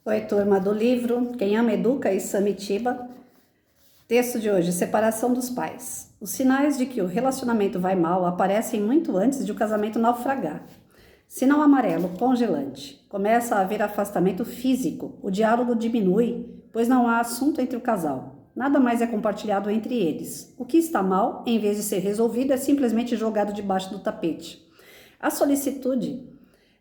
Oi, turma do livro Quem Ama Educa e Samitiba. Texto de hoje, separação dos pais. Os sinais de que o relacionamento vai mal aparecem muito antes de o casamento naufragar. Sinal amarelo, congelante. Começa a haver afastamento físico. O diálogo diminui, pois não há assunto entre o casal. Nada mais é compartilhado entre eles. O que está mal, em vez de ser resolvido, é simplesmente jogado debaixo do tapete. A solicitude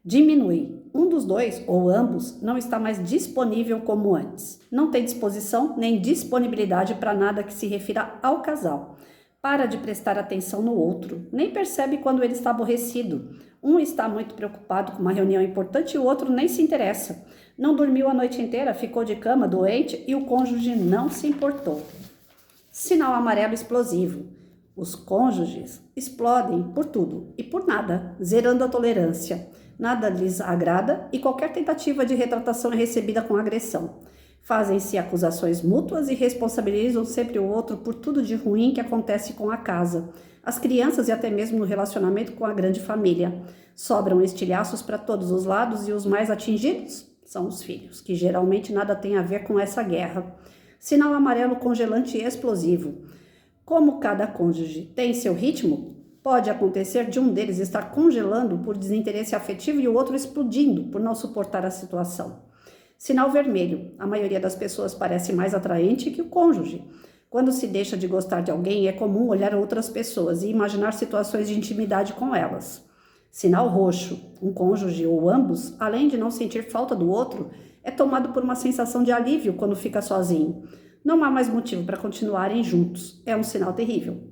diminui. Um dos dois, ou ambos, não está mais disponível como antes. Não tem disposição nem disponibilidade para nada que se refira ao casal. Para de prestar atenção no outro. Nem percebe quando ele está aborrecido. Um está muito preocupado com uma reunião importante e o outro nem se interessa. Não dormiu a noite inteira, ficou de cama doente e o cônjuge não se importou. Sinal amarelo explosivo. Os cônjuges explodem por tudo e por nada, zerando a tolerância. Nada lhes agrada e qualquer tentativa de retratação é recebida com agressão. Fazem-se acusações mútuas e responsabilizam sempre o outro por tudo de ruim que acontece com a casa, as crianças e até mesmo no relacionamento com a grande família. Sobram estilhaços para todos os lados e os mais atingidos são os filhos, que geralmente nada tem a ver com essa guerra. Sinal amarelo congelante e explosivo. Como cada cônjuge tem seu ritmo, pode acontecer de um deles estar congelando por desinteresse afetivo e o outro explodindo por não suportar a situação. Sinal vermelho. A maioria das pessoas parece mais atraente que o cônjuge. Quando se deixa de gostar de alguém, é comum olhar outras pessoas e imaginar situações de intimidade com elas. Sinal roxo. Um cônjuge ou ambos, além de não sentir falta do outro, é tomado por uma sensação de alívio quando fica sozinho. Não há mais motivo para continuarem juntos. É um sinal terrível.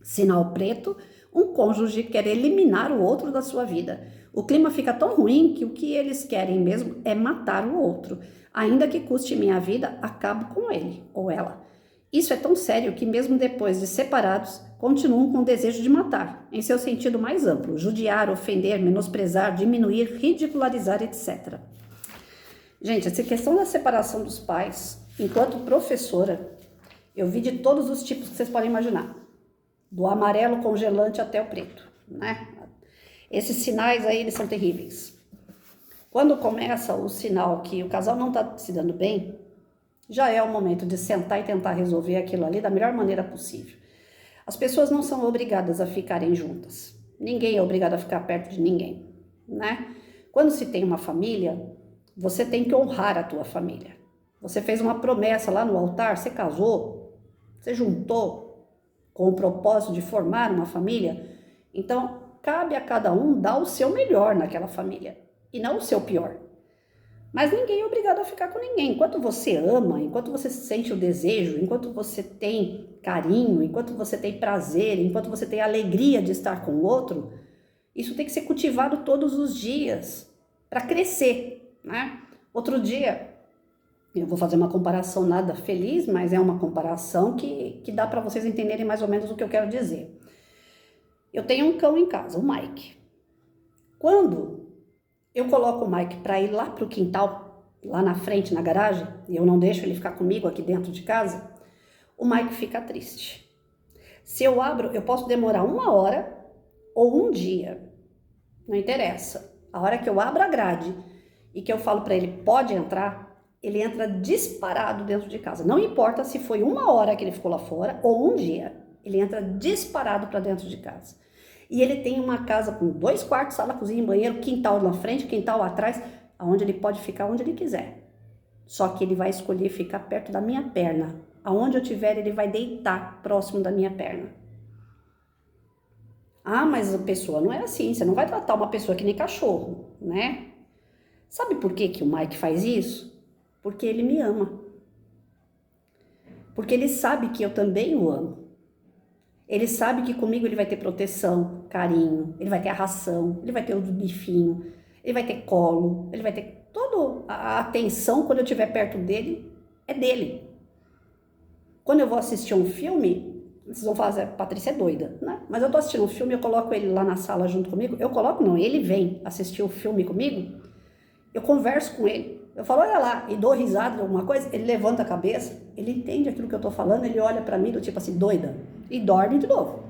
Sinal preto. Um cônjuge quer eliminar o outro da sua vida. O clima fica tão ruim que o que eles querem mesmo é matar o outro. Ainda que custe minha vida, acabo com ele ou ela. Isso é tão sério que mesmo depois de separados, continuam com o desejo de matar, em seu sentido mais amplo, judiar, ofender, menosprezar, diminuir, ridicularizar, etc. Gente, essa questão da separação dos pais, enquanto professora, eu vi de todos os tipos que vocês podem imaginar. Do amarelo congelante até o preto, né? Esses sinais aí, eles são terríveis. Quando começa o sinal que o casal não está se dando bem, já é o momento de sentar e tentar resolver aquilo ali da melhor maneira possível. As pessoas não são obrigadas a ficarem juntas. Ninguém é obrigado a ficar perto de ninguém, né? Quando se tem uma família, você tem que honrar a tua família. Você fez uma promessa lá no altar, você casou, você juntou com o propósito de formar uma família, então cabe a cada um dar o seu melhor naquela família e não o seu pior. Mas ninguém é obrigado a ficar com ninguém. Enquanto você ama, enquanto você sente o desejo, enquanto você tem carinho, enquanto você tem prazer, enquanto você tem alegria de estar com o outro, isso tem que ser cultivado todos os dias para crescer, né? Outro dia, eu vou fazer uma comparação nada feliz, mas é uma comparação que dá para vocês entenderem mais ou menos o que eu quero dizer. Eu tenho um cão em casa, o Mike. Quando eu coloco o Mike para ir lá para o quintal, lá na frente, na garagem, e eu não deixo ele ficar comigo aqui dentro de casa, o Mike fica triste. Se eu abro, eu posso demorar 1 hora ou um dia, não interessa. A hora que eu abro a grade e que eu falo para ele, pode entrar, ele entra disparado dentro de casa. Não importa se foi 1 hora que ele ficou lá fora ou um dia, ele entra disparado para dentro de casa. E ele tem uma casa com 2 quartos, sala, cozinha e banheiro, quintal na frente, quintal atrás, onde ele pode ficar onde ele quiser. Só que ele vai escolher ficar perto da minha perna. Aonde eu estiver, ele vai deitar próximo da minha perna. Ah, mas a pessoa não é assim, você não vai tratar uma pessoa que nem cachorro, né? Sabe por que que o Mike faz isso? Porque ele me ama. Porque ele sabe que eu também o amo. Ele sabe que comigo ele vai ter proteção, carinho, ele vai ter a ração, ele vai ter o bifinho, ele vai ter colo, ele vai ter toda a atenção quando eu estiver perto dele, é dele. Quando eu vou assistir um filme, vocês vão falar, Patrícia é doida, né? Mas eu tô assistindo um filme, eu coloco ele lá na sala junto comigo, eu coloco não, ele vem assistir o filme comigo, eu converso com ele, eu falo, olha lá, e dou risada de alguma coisa, ele levanta a cabeça, ele entende aquilo que eu tô falando, ele olha pra mim do tipo assim, doida, e dorme de novo,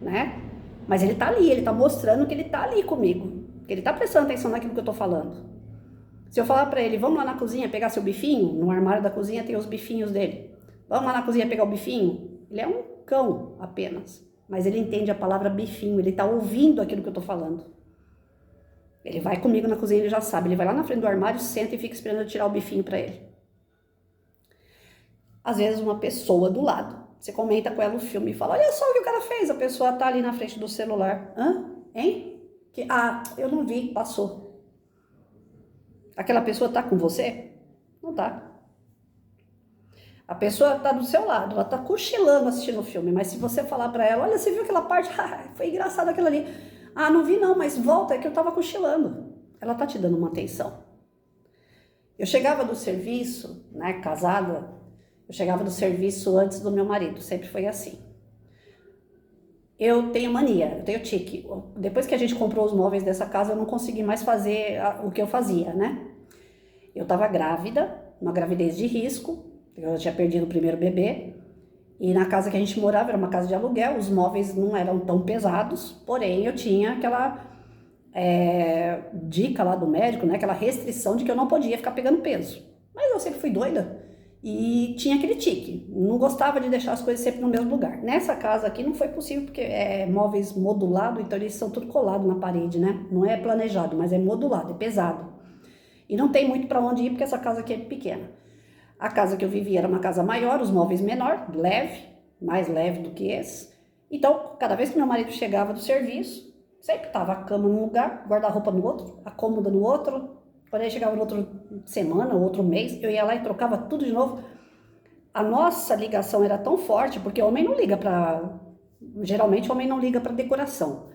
né? Mas ele tá ali, ele tá mostrando que ele tá ali comigo, que ele tá prestando atenção naquilo que eu tô falando. Se eu falar para ele, vamos lá na cozinha pegar seu bifinho, no armário da cozinha tem os bifinhos dele. Vamos lá na cozinha pegar o bifinho. Ele é um cão apenas, mas ele entende a palavra bifinho, ele tá ouvindo aquilo que eu tô falando. Ele vai comigo na cozinha, ele já sabe, ele vai lá na frente do armário, senta e fica esperando eu tirar o bifinho para ele. Às vezes uma pessoa do lado, você comenta com ela o filme e fala, olha só o que o cara fez, a pessoa tá ali na frente do celular. Hã? Hein? Eu não vi, passou. Aquela pessoa tá com você? Não tá. A pessoa tá do seu lado, ela tá cochilando assistindo o filme, mas se você falar pra ela, olha, você viu aquela parte? Foi engraçado aquilo ali. Ah, não vi não, mas volta, é que eu tava cochilando. Ela tá te dando uma atenção. Eu chegava do serviço, né, casada, eu chegava do serviço antes do meu marido, sempre foi assim. Eu tenho mania, eu tenho tique. Depois que a gente comprou os móveis dessa casa, eu não consegui mais fazer o que eu fazia, né? Eu tava grávida, uma gravidez de risco, eu tinha perdido o primeiro bebê, e na casa que a gente morava, era uma casa de aluguel, os móveis não eram tão pesados, porém eu tinha aquela dica lá do médico, né, aquela restrição de que eu não podia ficar pegando peso. Mas eu sempre fui doida e tinha aquele tique, não gostava de deixar as coisas sempre no mesmo lugar. Nessa casa aqui não foi possível, porque é móveis modulados, então eles são tudo colados na parede, né? Não é planejado, mas é modulado, é pesado. E não tem muito para onde ir, porque essa casa aqui é pequena. A casa que eu vivia era uma casa maior, os móveis menor, leve, mais leve do que esse. Então, cada vez que meu marido chegava do serviço, sempre tava a cama num lugar, guarda-roupa no outro, a cômoda no outro. Quando ele chegava no outro semana, outro mês, eu ia lá e trocava tudo de novo. A nossa ligação era tão forte, porque o homem não liga para... Geralmente o homem não liga para decoração.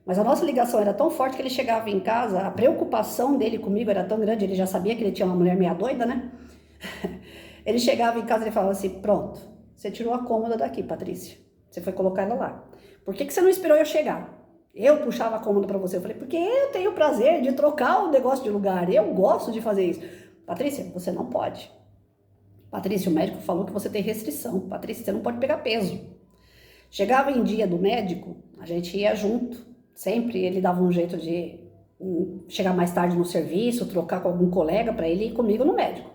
Mas a nossa ligação era tão forte que ele chegava em casa, a preocupação dele comigo era tão grande, ele já sabia que ele tinha uma mulher meia doida, né? Ele chegava em casa e falava assim, pronto, você tirou a cômoda daqui, Patrícia. Você foi colocar ela lá. Por que você não esperou eu chegar? Eu puxava a cômoda para você. Eu falei, porque eu tenho o prazer de trocar o negócio de lugar. Eu gosto de fazer isso. Patrícia, você não pode. Patrícia, o médico falou que você tem restrição. Patrícia, você não pode pegar peso. Chegava em dia do médico, a gente ia junto. Sempre ele dava um jeito de chegar mais tarde no serviço, trocar com algum colega para ele ir comigo no médico.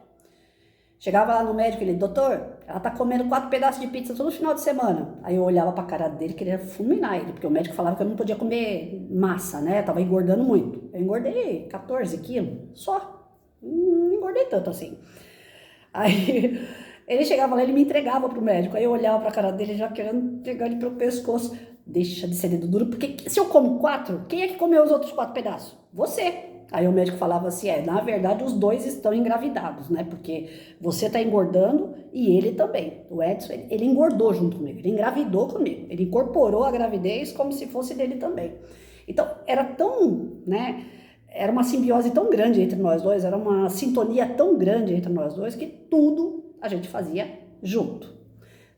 Chegava lá no médico, ele, doutor, ela tá comendo 4 pedaços de pizza todo final de semana. Aí eu olhava pra cara dele, queria fulminar ele, porque o médico falava que eu não podia comer massa, né? Eu tava engordando muito. Eu engordei 14 quilos, só. Não engordei tanto assim. Aí ele chegava lá, ele me entregava pro médico. Aí eu olhava pra cara dele, já querendo pegar ele pelo pescoço. Deixa de ser dedo duro, porque se eu como 4, quem é que comeu os outros 4 pedaços? Você. Aí o médico falava assim, na verdade os dois estão engravidados, né? Porque você tá engordando e ele também. O Edson, ele engordou junto comigo, ele engravidou comigo. Ele incorporou a gravidez como se fosse dele também. Então, era tão, né? Era uma simbiose tão grande entre nós dois, era uma sintonia tão grande entre nós dois, que tudo a gente fazia junto.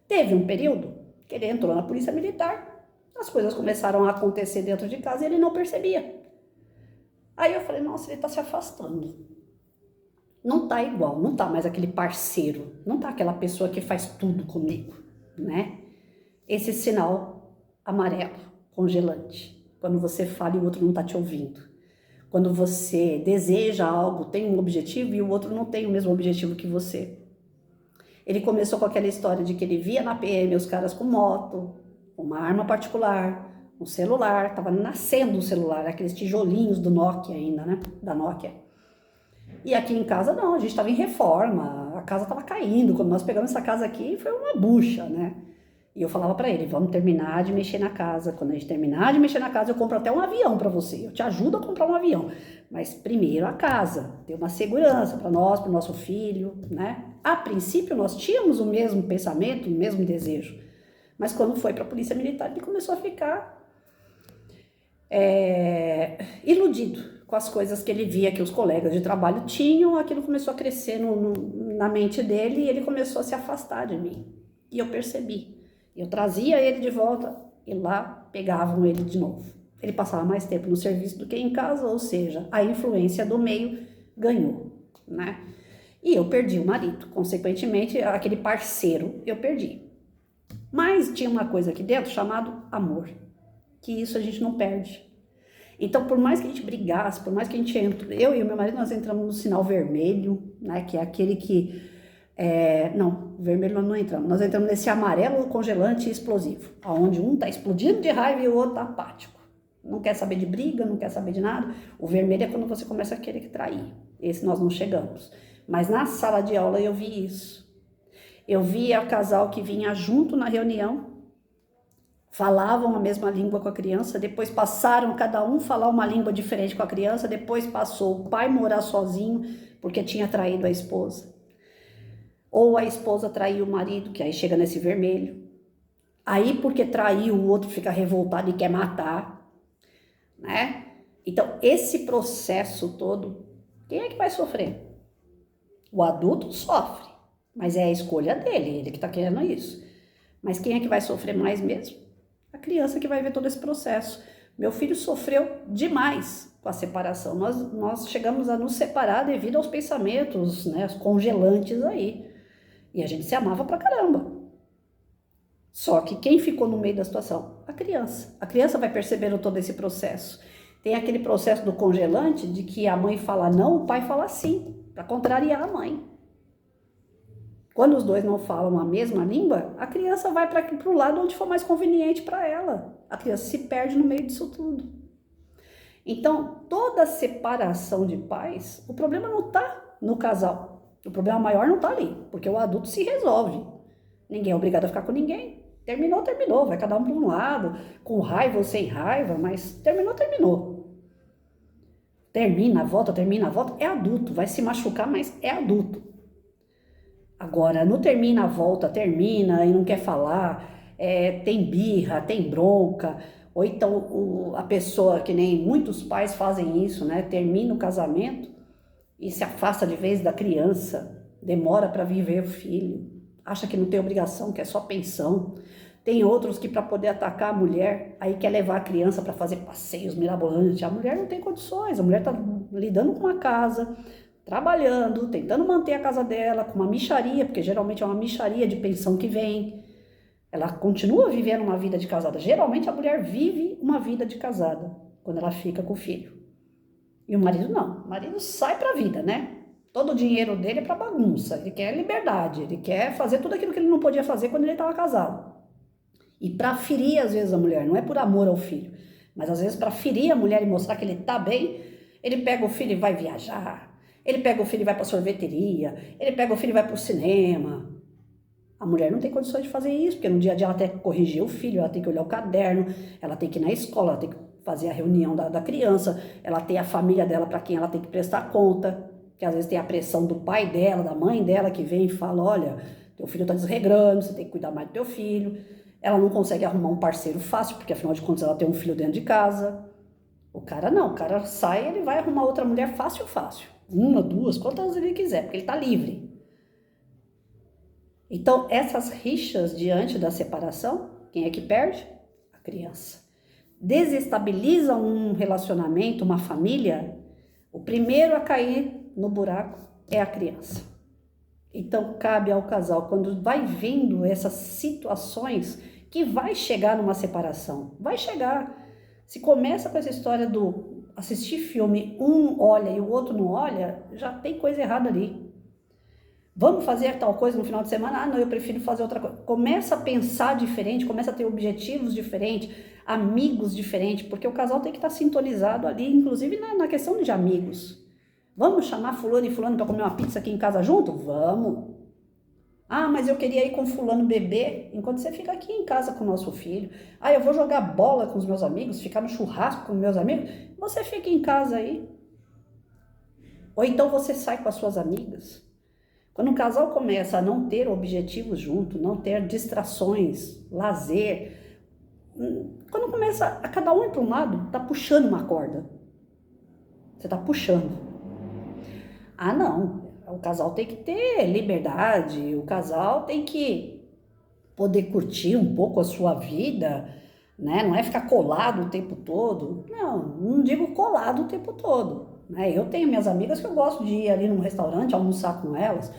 Teve um período que ele entrou na polícia militar, as coisas começaram a acontecer dentro de casa e ele não percebia. Aí eu falei, nossa, ele tá se afastando. Não tá igual, não tá mais aquele parceiro, não tá aquela pessoa que faz tudo comigo, né? Esse sinal amarelo, congelante, quando você fala e o outro não tá te ouvindo. Quando você deseja algo, tem um objetivo e o outro não tem o mesmo objetivo que você. Ele começou com aquela história de que ele via na PM os caras com moto, uma arma particular, um celular, tava nascendo o celular, aqueles tijolinhos do Nokia ainda, né? Da Nokia. E aqui em casa não, a gente tava em reforma, a casa tava caindo. Quando nós pegamos essa casa aqui, foi uma bucha, né? E eu falava pra ele, vamos terminar de mexer na casa. Quando a gente terminar de mexer na casa, eu compro até um avião pra você. Eu te ajudo a comprar um avião. Mas primeiro a casa, ter uma segurança pra nós, pro nosso filho, né? A princípio, nós tínhamos o mesmo pensamento, o mesmo desejo. Mas quando foi pra polícia militar, ele começou a ficar iludido com as coisas que ele via que os colegas de trabalho tinham. Aquilo começou a crescer na mente dele e ele começou a se afastar de mim. E eu percebi. Eu trazia ele de volta e lá pegavam ele de novo. Ele passava mais tempo no serviço do que em casa, ou seja, a influência do meio ganhou, né? E eu perdi o marido, consequentemente, aquele parceiro eu perdi. Mas tinha uma coisa aqui dentro chamado amor, que isso a gente não perde. Então, por mais que a gente brigasse, por mais que a gente entre, eu e o meu marido, nós entramos no sinal vermelho, né, que é aquele que, não, vermelho nós não entramos, nós entramos nesse amarelo congelante e explosivo, onde um tá explodindo de raiva e o outro tá apático. Não quer saber de briga, não quer saber de nada. O vermelho é quando você começa a querer trair. Esse nós não chegamos. Mas na sala de aula eu vi isso. Eu via o casal que vinha junto na reunião, falavam a mesma língua com a criança, depois passaram cada um falar uma língua diferente com a criança, depois passou o pai morar sozinho porque tinha traído a esposa. Ou a esposa traiu o marido, que aí chega nesse vermelho. Aí porque traiu, o outro fica revoltado e quer matar, né? Então esse processo todo, quem é que vai sofrer? O adulto sofre, mas é a escolha dele, ele que tá querendo isso. Mas quem é que vai sofrer mais mesmo? A criança que vai ver todo esse processo. Meu filho sofreu demais com a separação. Nós chegamos a nos separar devido aos pensamentos, né, congelantes aí. E a gente se amava pra caramba. Só que quem ficou no meio da situação? A criança. A criança vai percebendo todo esse processo. Tem aquele processo do congelante de que a mãe fala não, o pai fala sim, para contrariar a mãe. Quando os dois não falam a mesma língua, a criança vai para o lado onde for mais conveniente para ela. A criança se perde no meio disso tudo. Então, toda separação de pais, o problema não está no casal. O problema maior não está ali, porque o adulto se resolve. Ninguém é obrigado a ficar com ninguém. Terminou, terminou. Vai cada um para um lado, com raiva ou sem raiva, mas terminou, terminou. Termina, volta. É adulto, vai se machucar, mas é adulto. Agora, não termina, volta, termina e não quer falar, tem birra, tem bronca, ou então a pessoa, que nem muitos pais fazem isso, né? Termina o casamento e se afasta de vez da criança, demora para viver o filho, acha que não tem obrigação, que é só pensão. Tem outros que, para poder atacar a mulher, aí quer levar a criança para fazer passeios mirabolantes. A mulher não tem condições, a mulher está lidando com uma casa, trabalhando, tentando manter a casa dela, com uma mixaria, porque geralmente é uma mixaria de pensão que vem. Ela continua vivendo uma vida de casada. Geralmente a mulher vive uma vida de casada quando ela fica com o filho. E o marido não. O marido sai pra vida, né? Todo o dinheiro dele é pra bagunça. Ele quer liberdade. Ele quer fazer tudo aquilo que ele não podia fazer quando ele estava casado. E pra ferir, às vezes, a mulher. Não é por amor ao filho. Mas, às vezes, pra ferir a mulher e mostrar que ele tá bem, ele pega o filho e vai viajar. Ele pega o filho e vai pra sorveteria. Ele pega o filho e vai pro cinema. A mulher não tem condições de fazer isso, porque no dia a dia ela tem que corrigir o filho, ela tem que olhar o caderno, ela tem que ir na escola, ela tem que fazer a reunião da criança, ela tem a família dela para quem ela tem que prestar conta, que às vezes tem a pressão do pai dela, da mãe dela, que vem e fala, olha, teu filho tá desregrando, você tem que cuidar mais do teu filho. Ela não consegue arrumar um parceiro fácil, porque afinal de contas ela tem um filho dentro de casa. O cara não, o cara sai, ele vai arrumar outra mulher fácil. Uma, duas, quantas ele quiser, porque ele tá livre. Então, essas rixas diante da separação, quem é que perde? A criança. Desestabiliza um relacionamento, uma família, o primeiro a cair no buraco é a criança. Então, cabe ao casal, quando vai vendo essas situações, que vai chegar numa separação. Vai chegar. Se começa com essa história do assistir filme, um olha e o outro não olha, já tem coisa errada ali. Vamos fazer tal coisa no final de semana? Ah, não, eu prefiro fazer outra coisa. Começa a pensar diferente, começa a ter objetivos diferentes, amigos diferentes, porque o casal tem que estar sintonizado ali, inclusive na questão de amigos. Vamos chamar fulano e fulano para comer uma pizza aqui em casa junto? Vamos. Ah, mas eu queria ir com fulano beber, enquanto você fica aqui em casa com o nosso filho. Ah, eu vou jogar bola com os meus amigos, ficar no churrasco com meus amigos. Você fica em casa aí. Ou então você sai com as suas amigas. Quando o casal começa a não ter objetivos junto, não ter distrações, lazer, quando começa a cada um ir para um lado, tá puxando uma corda. Você tá puxando. Ah, não. O casal tem que ter liberdade, o casal tem que poder curtir um pouco a sua vida, né? Não é ficar colado o tempo todo. Não digo colado o tempo todo. Eu tenho minhas amigas que eu gosto de ir ali num restaurante, almoçar com elas.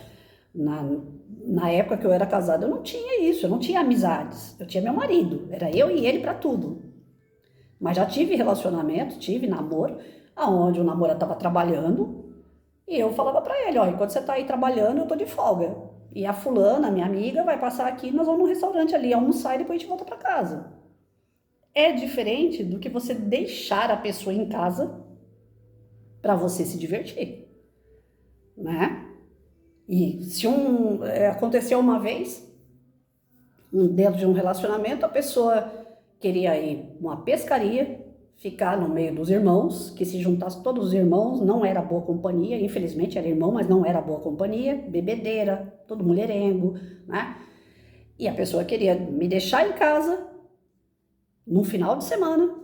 Na época que eu era casada, eu não tinha isso, eu não tinha amizades. Eu tinha meu marido, era eu e ele para tudo. Mas já tive relacionamento, tive namoro, aonde o namorado estava trabalhando e eu falava para ele, ó, enquanto você tá aí trabalhando, eu tô de folga. E a fulana, minha amiga, vai passar aqui, nós vamos num restaurante ali almoçar e depois a gente volta para casa. É diferente do que você deixar a pessoa em casa para você se divertir, né? E se aconteceu uma vez, dentro de um relacionamento, a pessoa queria ir uma pescaria, ficar no meio dos irmãos, que se juntasse todos os irmãos, não era boa companhia, infelizmente era irmão, mas não era boa companhia, bebedeira, todo mulherengo, né? E a pessoa queria me deixar em casa, no final de semana,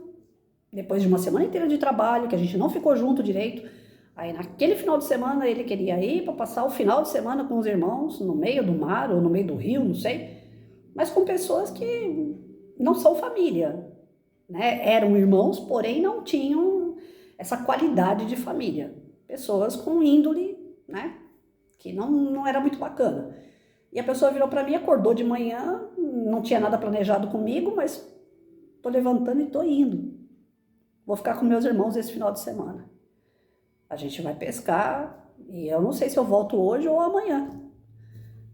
depois de uma semana inteira de trabalho, que a gente não ficou junto direito, aí naquele final de semana ele queria ir para passar o final de semana com os irmãos, no meio do mar ou no meio do rio, não sei, mas com pessoas que não são família, né? Eram irmãos, porém não tinham essa qualidade de família. Pessoas com índole, né? Que não era muito bacana. E a pessoa virou para mim, acordou de manhã, não tinha nada planejado comigo, mas tô levantando e tô indo. Vou ficar com meus irmãos esse final de semana. A gente vai pescar e eu não sei se eu volto hoje ou amanhã.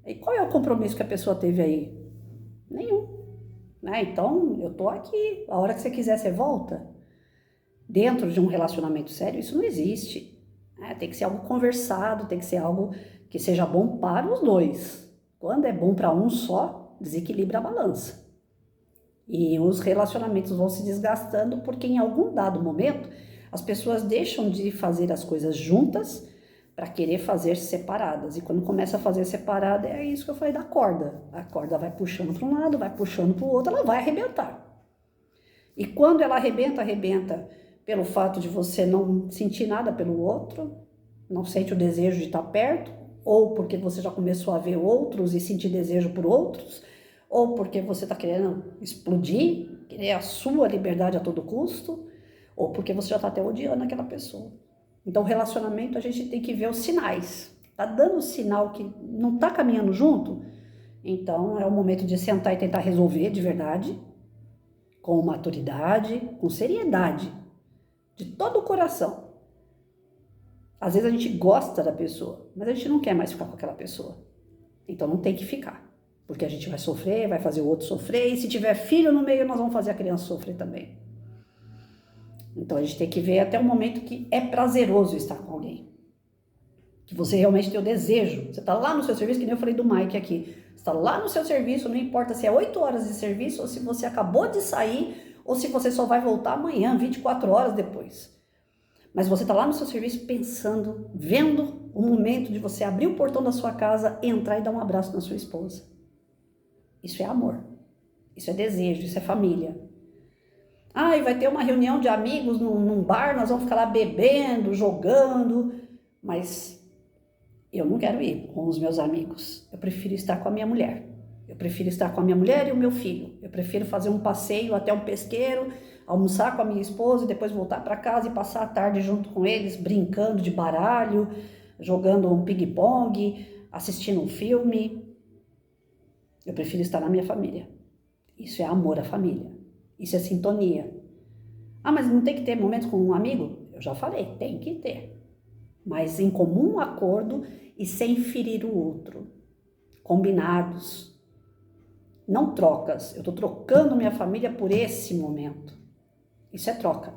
E qual é o compromisso que a pessoa teve aí? Nenhum. Né? Então, eu tô aqui. A hora que você quiser, você volta. Dentro de um relacionamento sério, isso não existe. Né? Tem que ser algo conversado, tem que ser algo que seja bom para os dois. Quando é bom para um só, desequilibra a balança. E os relacionamentos vão se desgastando porque em algum dado momento as pessoas deixam de fazer as coisas juntas para querer fazer separadas. E quando começa a fazer separada, é isso que eu falei da corda. A corda vai puxando para um lado, vai puxando para o outro, ela vai arrebentar. E quando ela arrebenta pelo fato de você não sentir nada pelo outro, não sente o desejo de estar perto, ou porque você já começou a ver outros e sentir desejo por outros, ou porque você está querendo explodir, querer a sua liberdade a todo custo, ou porque você já está até odiando aquela pessoa. Então, o relacionamento, a gente tem que ver os sinais. Tá dando sinal que não tá caminhando junto? Então, é o momento de sentar e tentar resolver de verdade, com maturidade, com seriedade, de todo o coração. Às vezes a gente gosta da pessoa, mas a gente não quer mais ficar com aquela pessoa. Então, não tem que ficar. Porque a gente vai sofrer, vai fazer o outro sofrer, e se tiver filho no meio, nós vamos fazer a criança sofrer também. Então, a gente tem que ver até o momento que é prazeroso estar com alguém. Que você realmente tem o desejo. Você está lá no seu serviço, que nem eu falei do Mike aqui. Você está lá no seu serviço, não importa se é 8 horas de serviço, ou se você acabou de sair, ou se você só vai voltar amanhã, 24 horas depois. Mas você está lá no seu serviço pensando, vendo o momento de você abrir o portão da sua casa, entrar e dar um abraço na sua esposa. Isso é amor. Isso é desejo, isso é família. Ah, e vai ter uma reunião de amigos num bar, nós vamos ficar lá bebendo, jogando, mas eu não quero ir com os meus amigos. Eu prefiro estar com a minha mulher. Eu prefiro estar com a minha mulher e o meu filho. Eu prefiro fazer um passeio até um pesqueiro, almoçar com a minha esposa e depois voltar para casa e passar a tarde junto com eles, brincando de baralho, jogando um ping-pong, assistindo um filme. Eu prefiro estar na minha família. Isso é amor à família. Isso é sintonia. Ah, mas não tem que ter momentos com um amigo? Eu já falei, tem que ter. Mas em comum acordo e sem ferir o outro. Combinados. Não trocas. Eu estou trocando minha família por esse momento. Isso é troca.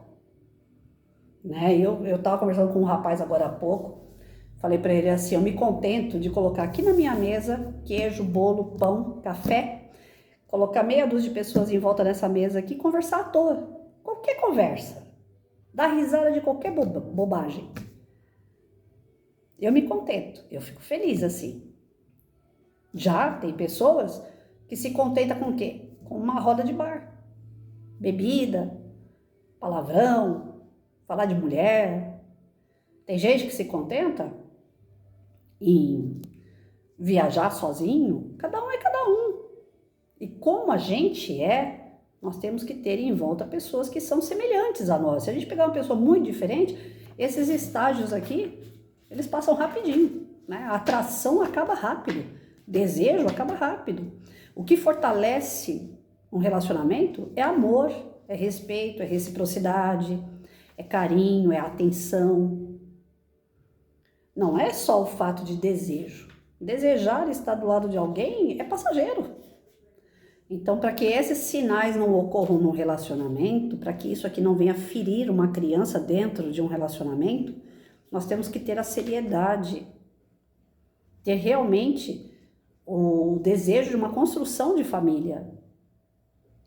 Né? Eu estava conversando com um rapaz agora há pouco. Falei para ele assim, eu me contento de colocar aqui na minha mesa queijo, bolo, pão, café, colocar meia dúzia de pessoas em volta dessa mesa aqui e conversar à toa. Qualquer conversa. Dar risada de qualquer bobagem. Eu me contento. Eu fico feliz assim. Já tem pessoas que se contentam com o quê? Com uma roda de bar. Bebida, palavrão, falar de mulher. Tem gente que se contenta em viajar sozinho. Cada um é cada um. E como a gente é, nós temos que ter em volta pessoas que são semelhantes a nós. Se a gente pegar uma pessoa muito diferente, esses estágios aqui, eles passam rapidinho, né? A atração acaba rápido, desejo acaba rápido. O que fortalece um relacionamento é amor, é respeito, é reciprocidade, é carinho, é atenção. Não é só o fato de desejo. Desejar estar do lado de alguém é passageiro. Então, para que esses sinais não ocorram no relacionamento, para que isso aqui não venha ferir uma criança dentro de um relacionamento, nós temos que ter a seriedade, ter realmente o desejo de uma construção de família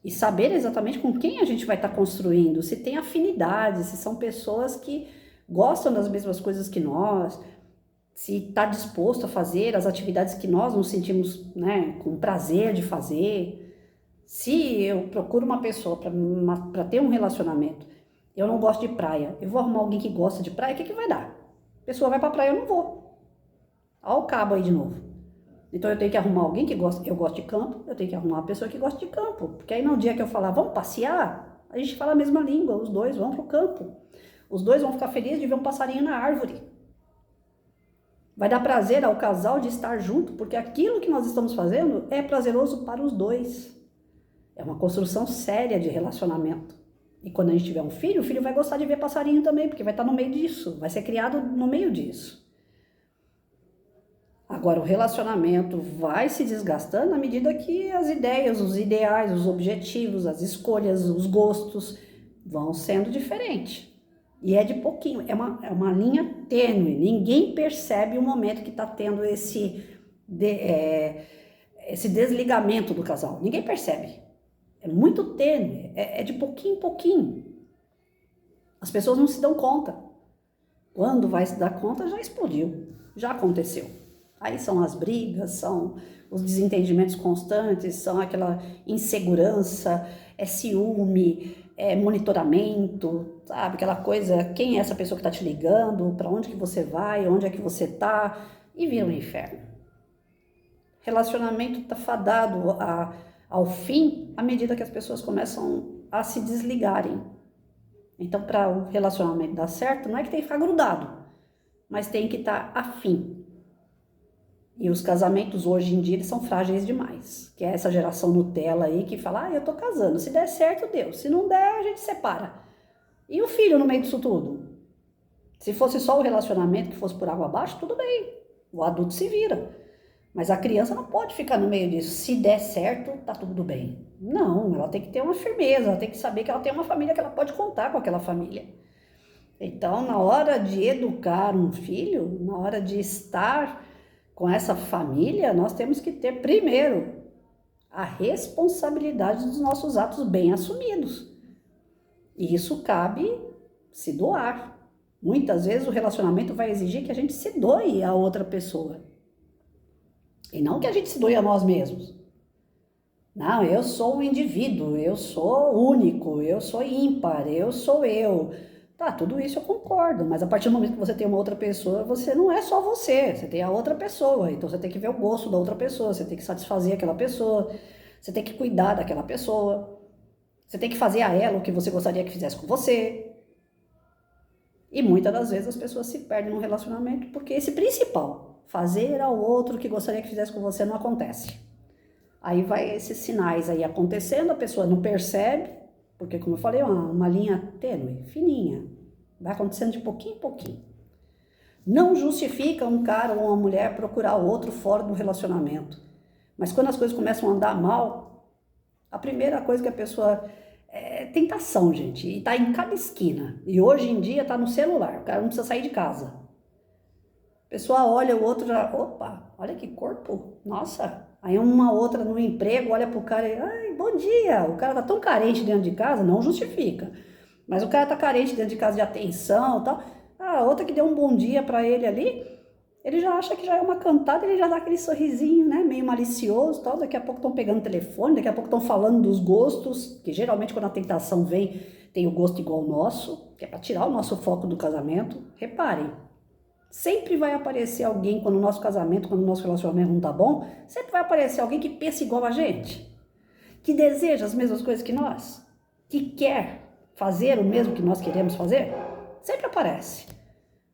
e saber exatamente com quem a gente vai estar construindo, se tem afinidade, se são pessoas que gostam das mesmas coisas que nós, se está disposto a fazer as atividades que nós nos sentimos, né, com prazer de fazer. Se eu procuro uma pessoa para ter um relacionamento, eu não gosto de praia, eu vou arrumar alguém que gosta de praia, o que vai dar? A pessoa vai para praia, eu não vou. Olha o cabo aí de novo. Então eu tenho que arrumar alguém que gosta, eu gosto de campo, eu tenho que arrumar uma pessoa que gosta de campo. Porque aí no dia que eu falar, vamos passear, a gente fala a mesma língua, os dois vão pro campo. Os dois vão ficar felizes de ver um passarinho na árvore. Vai dar prazer ao casal de estar junto, porque aquilo que nós estamos fazendo é prazeroso para os dois. É uma construção séria de relacionamento. E quando a gente tiver um filho, o filho vai gostar de ver passarinho também, porque vai estar no meio disso, vai ser criado no meio disso. Agora, o relacionamento vai se desgastando à medida que as ideias, os ideais, os objetivos, as escolhas, os gostos vão sendo diferentes. E é de pouquinho, é uma linha tênue. Ninguém percebe o momento que está tendo esse desligamento do casal. Ninguém percebe. É muito tênue, é de pouquinho em pouquinho. As pessoas não se dão conta. Quando vai se dar conta, já explodiu, já aconteceu. Aí são as brigas, são os desentendimentos constantes, são aquela insegurança, é ciúme, é monitoramento, sabe? Aquela coisa, quem é essa pessoa que está te ligando, para onde que você vai, onde é que você está, e vira um inferno. Relacionamento está fadado ao fim à medida que as pessoas começam a se desligarem. Então, para o relacionamento dar certo, não é que tem que ficar grudado, mas tem que estar afim. E os casamentos hoje em dia eles são frágeis demais, que é essa geração Nutella aí que fala, eu tô casando, se der certo, deu, se não der, a gente separa. E o filho no meio disso tudo? Se fosse só o relacionamento que fosse por água abaixo, tudo bem, o adulto se vira. Mas a criança não pode ficar no meio disso, se der certo, tá tudo bem. Não, ela tem que ter uma firmeza, ela tem que saber que ela tem uma família, que ela pode contar com aquela família. Então, na hora de educar um filho, na hora de estar com essa família, nós temos que ter, primeiro, a responsabilidade dos nossos atos bem assumidos. E isso cabe se doar. Muitas vezes o relacionamento vai exigir que a gente se doe a outra pessoa. E não que a gente se doe a nós mesmos. Não, eu sou um indivíduo, eu sou único, eu sou ímpar, eu sou eu. Tá, tudo isso eu concordo, mas a partir do momento que você tem uma outra pessoa, você não é só você tem a outra pessoa. Então você tem que ver o gosto da outra pessoa, você tem que satisfazer aquela pessoa, você tem que cuidar daquela pessoa, você tem que fazer a ela o que você gostaria que fizesse com você. E muitas das vezes as pessoas se perdem no relacionamento porque esse principal, fazer ao outro o que gostaria que fizesse com você, não acontece. Aí vai esses sinais aí acontecendo, a pessoa não percebe, porque como eu falei, é uma linha tênue, fininha, vai acontecendo de pouquinho em pouquinho. Não justifica um cara ou uma mulher procurar o outro fora do relacionamento, mas quando as coisas começam a andar mal, a primeira coisa que a pessoa... É tentação, gente, e tá em cada esquina, e hoje em dia tá no celular, o cara não precisa sair de casa. A pessoa olha o outro já, opa, olha que corpo, nossa. Aí uma outra no emprego olha pro cara e, ai, bom dia. O cara tá tão carente dentro de casa, não justifica. Mas o cara tá carente dentro de casa de atenção e tal. A outra que deu um bom dia pra ele ali, ele já acha que já é uma cantada, ele já dá aquele sorrisinho, né, meio malicioso e tal. Daqui a pouco estão pegando o telefone, daqui a pouco estão falando dos gostos, que geralmente quando a tentação vem, tem o gosto igual ao nosso, que é pra tirar o nosso foco do casamento. Reparem. Sempre vai aparecer alguém, quando o nosso casamento, quando o nosso relacionamento não tá bom, sempre vai aparecer alguém que pensa igual a gente, que deseja as mesmas coisas que nós, que quer fazer o mesmo que nós queremos fazer, sempre aparece.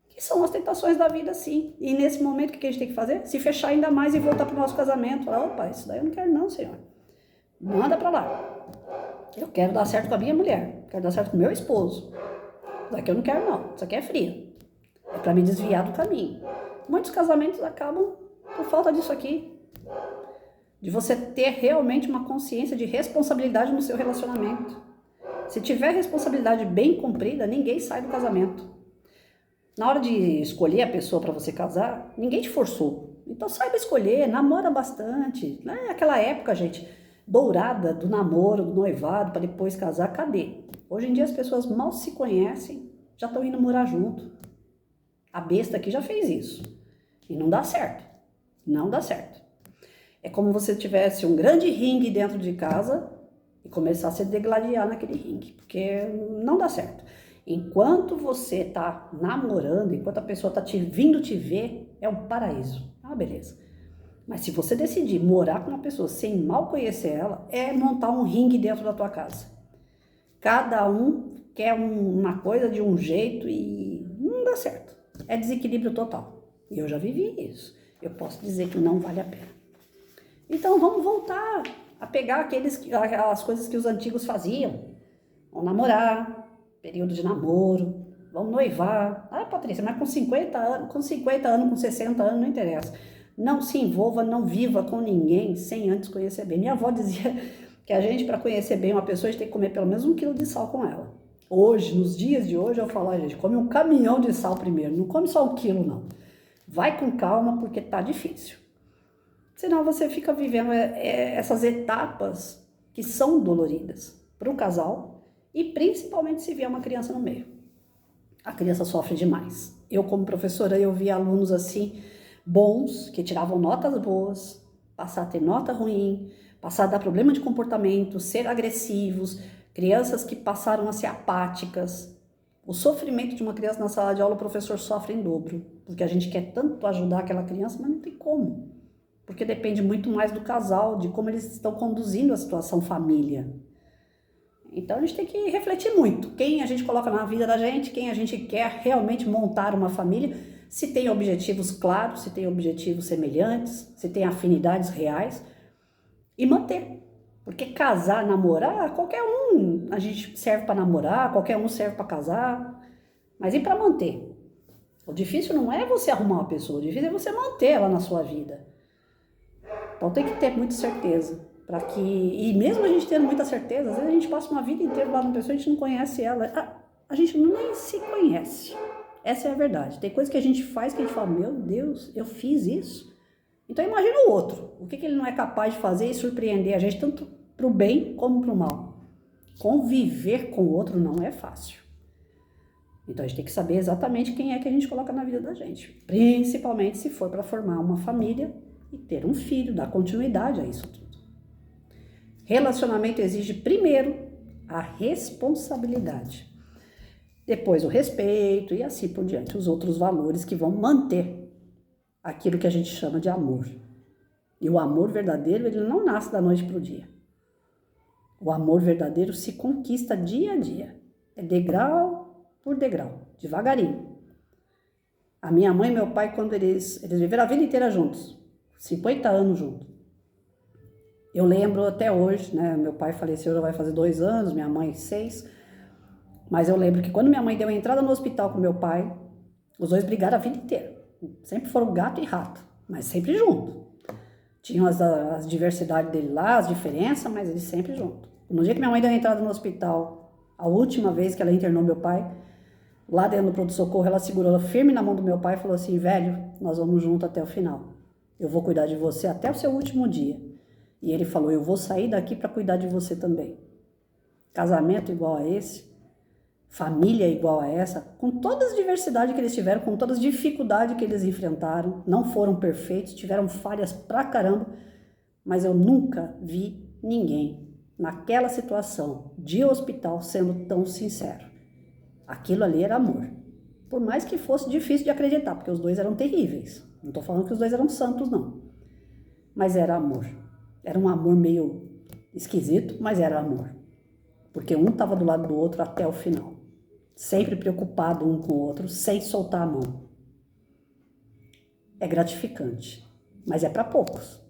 Que são as tentações da vida, sim. E nesse momento, o que a gente tem que fazer? Se fechar ainda mais e voltar pro nosso casamento. Falar, opa, isso daí eu não quero não, Senhor. Manda pra lá. Eu quero dar certo com a minha mulher, quero dar certo com o meu esposo. Isso aqui eu não quero não, isso aqui é fria. É para me desviar do caminho. Muitos casamentos acabam por falta disso aqui. De você ter realmente uma consciência de responsabilidade no seu relacionamento. Se tiver responsabilidade bem cumprida, ninguém sai do casamento. Na hora de escolher a pessoa para você casar, ninguém te forçou. Então saiba escolher, namora bastante. Aquela época, gente, dourada do namoro, do noivado, para depois casar, cadê? Hoje em dia as pessoas mal se conhecem, já estão indo morar junto. A besta aqui já fez isso. E não dá certo. Não dá certo. É como se você tivesse um grande ringue dentro de casa e começasse a se degladiar naquele ringue, porque não dá certo. Enquanto você tá namorando, enquanto a pessoa tá vindo te ver, é um paraíso. Ah, beleza. Mas se você decidir morar com uma pessoa sem mal conhecer ela, é montar um ringue dentro da tua casa. Cada um quer uma coisa de um jeito e não dá certo. É desequilíbrio total. E eu já vivi isso. Eu posso dizer que não vale a pena. Então vamos voltar a pegar aquelas coisas que os antigos faziam. Vamos namorar, período de namoro, vamos noivar. Ah, Patrícia, mas com 50 anos, com 60 anos, não interessa. Não se envolva, não viva com ninguém sem antes conhecer bem. Minha avó dizia que a gente, para conhecer bem uma pessoa, a gente tem que comer pelo menos 1 quilo de sal com ela. Hoje, nos dias de hoje, eu falo, gente, come um caminhão de sal primeiro, não come só 1 quilo, não. Vai com calma, porque tá difícil. Senão você fica vivendo essas etapas que são doloridas para o casal e principalmente se vier uma criança no meio. A criança sofre demais. Eu, como professora, eu vi alunos assim, bons, que tiravam notas boas, passar a ter nota ruim, passar a dar problema de comportamento, ser agressivos, crianças que passaram a ser apáticas. O sofrimento de uma criança na sala de aula, o professor sofre em dobro, porque a gente quer tanto ajudar aquela criança, mas não tem como. Porque depende muito mais do casal, de como eles estão conduzindo a situação família. Então a gente tem que refletir muito. Quem a gente coloca na vida da gente, quem a gente quer realmente montar uma família, se tem objetivos claros, se tem objetivos semelhantes, se tem afinidades reais, e manter. Porque casar, namorar, qualquer um a gente serve para namorar, qualquer um serve para casar, mas e para manter? O difícil não é você arrumar uma pessoa, o difícil é você manter ela na sua vida. Então tem que ter muita certeza, para que, e mesmo a gente tendo muita certeza, às vezes a gente passa uma vida inteira lá numa pessoa e a gente não conhece ela, a gente nem se conhece, essa é a verdade. Tem coisa que a gente faz que a gente fala, meu Deus, eu fiz isso? Então imagina o outro, o que ele não é capaz de fazer e surpreender a gente, tanto para o bem como para o mal. Conviver com o outro não é fácil. Então a gente tem que saber exatamente quem é que a gente coloca na vida da gente, principalmente se for para formar uma família e ter um filho, dar continuidade a isso tudo. Relacionamento exige primeiro a responsabilidade, depois o respeito e assim por diante, os outros valores que vão manter aquilo que a gente chama de amor. E o amor verdadeiro, ele não nasce da noite para o dia. O amor verdadeiro se conquista dia a dia, é degrau por degrau, devagarinho. A minha mãe e meu pai, quando eles viveram a vida inteira juntos, 50 anos juntos. Eu lembro até hoje, né? Meu pai faleceu, já vai fazer 2 anos, minha mãe 6. Mas eu lembro que quando minha mãe deu a entrada no hospital com meu pai, os dois brigaram a vida inteira. Sempre foram gato e rato, mas sempre junto. Tinham as diversidades dele lá, as diferenças, mas eles sempre juntos. No dia que minha mãe deu a entrada no hospital, a última vez que ela internou meu pai, lá dentro do pronto-socorro, ela segurou ela firme na mão do meu pai e falou assim, velho, nós vamos junto até o final. Eu vou cuidar de você até o seu último dia. E ele falou, eu vou sair daqui para cuidar de você também. Casamento igual a esse, família igual a essa, com todas as diversidades que eles tiveram, com todas as dificuldades que eles enfrentaram, não foram perfeitos, tiveram falhas pra caramba, mas eu nunca vi ninguém naquela situação de hospital sendo tão sincero. Aquilo ali era amor. Por mais que fosse difícil de acreditar, porque os dois eram terríveis. Não estou falando que os dois eram santos, não. Mas era amor. Era um amor meio esquisito, mas era amor. Porque um estava do lado do outro até o final. Sempre preocupado um com o outro, sem soltar a mão. É gratificante, mas é para poucos.